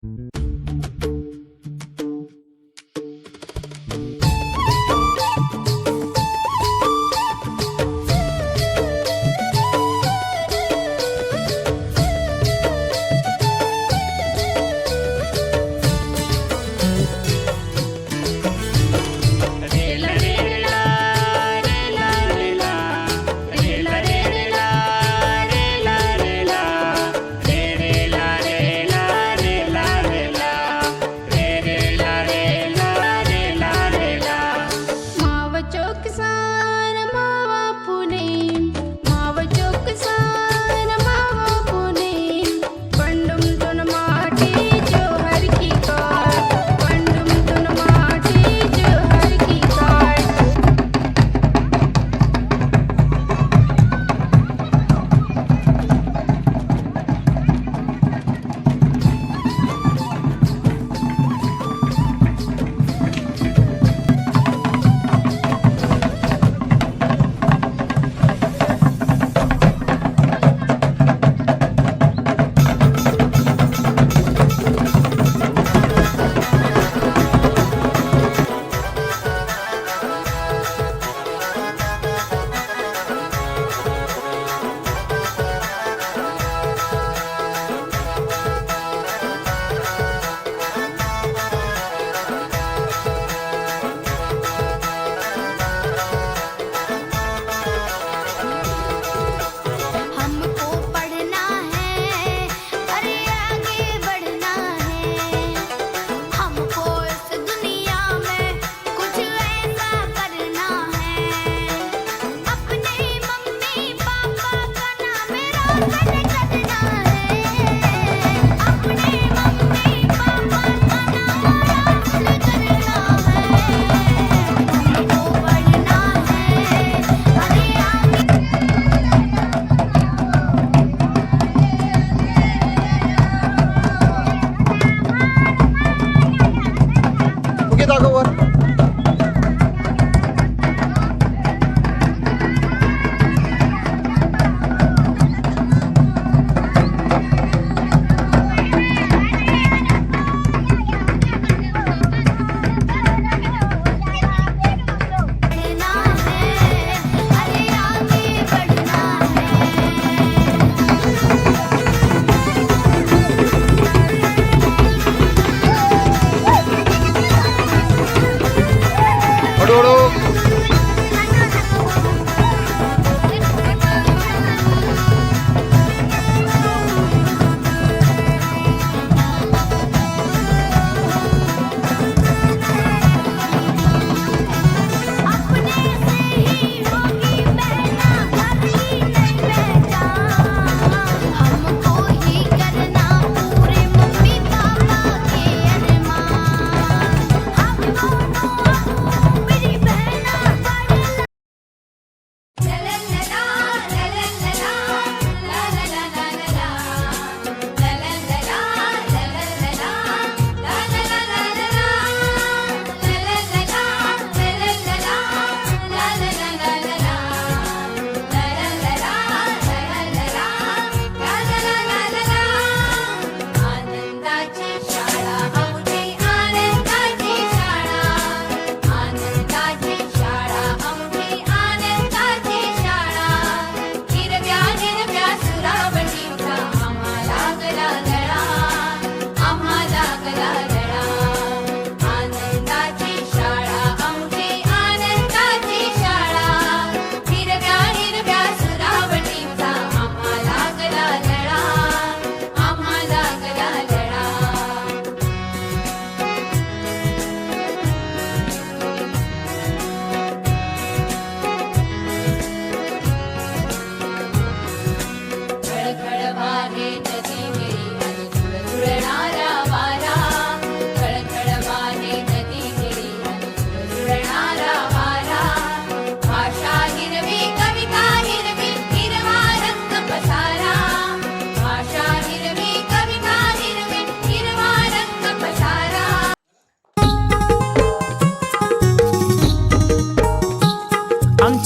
रे ला रे ला रे ला रे ला रे ला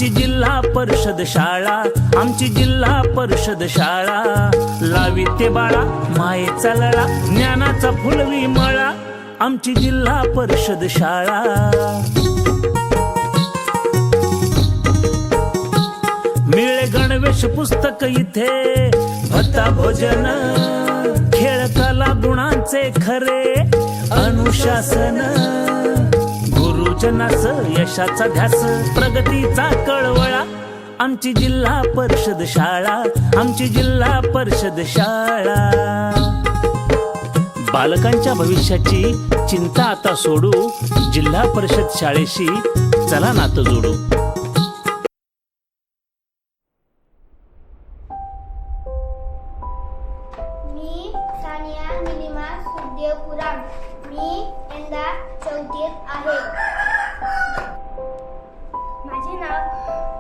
आमची जिल्हा परिषद शाळा, आमची जिल्हा परिषद शाळा, लावी ते बाळा मायेचा लळा, ज्ञानाचा फुलवी मळा, आमची जिल्हा परिषद शाळा। मिळे गणवेश पुस्तक इथे, भत्ता भोजन, खेळ कला गुणांचे खरे अनुशासन, गुरुजनास यशाचा ध्यास, प्रगतीचा कळवळा, आमची जिल्हा परिषद शाळा, आमची जिल्हा परिषद शाळा। बालकांच्या भविष्याची चिंता आता सोडू, जिल्हा परिषद शाळेशी चला नातं जोडू। मी सानिया निलिमा सुखदेव पुराण, मी यंदा 4थीत आहे। माझे नाव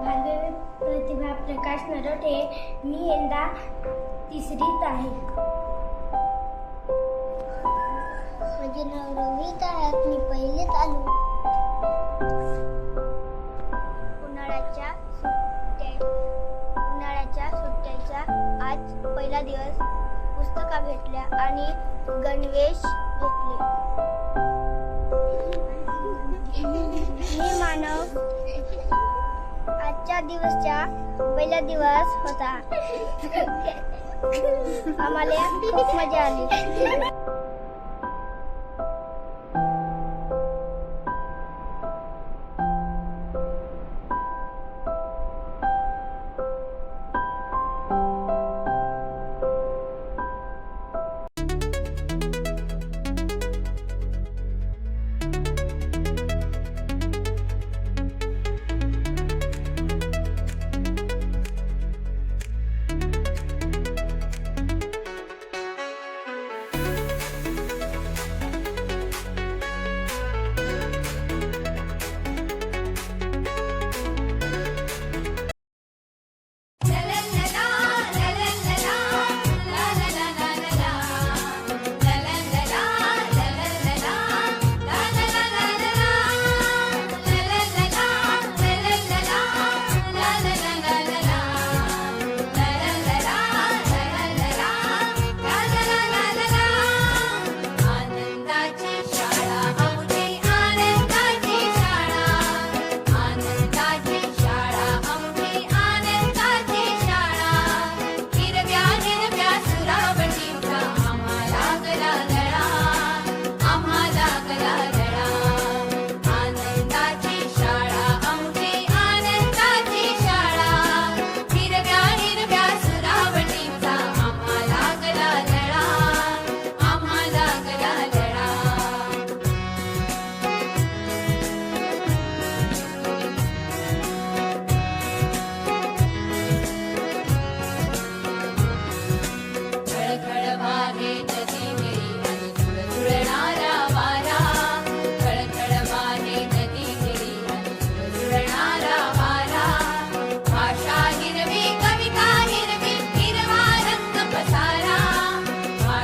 भार्गवी प्रतिभा प्रकाश नरोटे, मी यंदा 3रीत आहे। माझे नाव रोहित आहे, मी 1लीत आलो। उन्हाळ्याच्या सुट्ट्याचा आज पहिला दिवस, पुस्तका भेटल्या आणि गणवेश भेटले। मी मानव आजच्या दिवसचा पहिला दिवस होता, आम्हाला खूप मजा आली।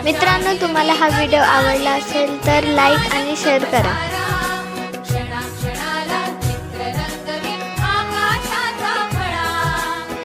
मित्रांनो, तुम्हाला हा व्हिडिओ आवडला असेल तर लाईक आणि शेअर करा।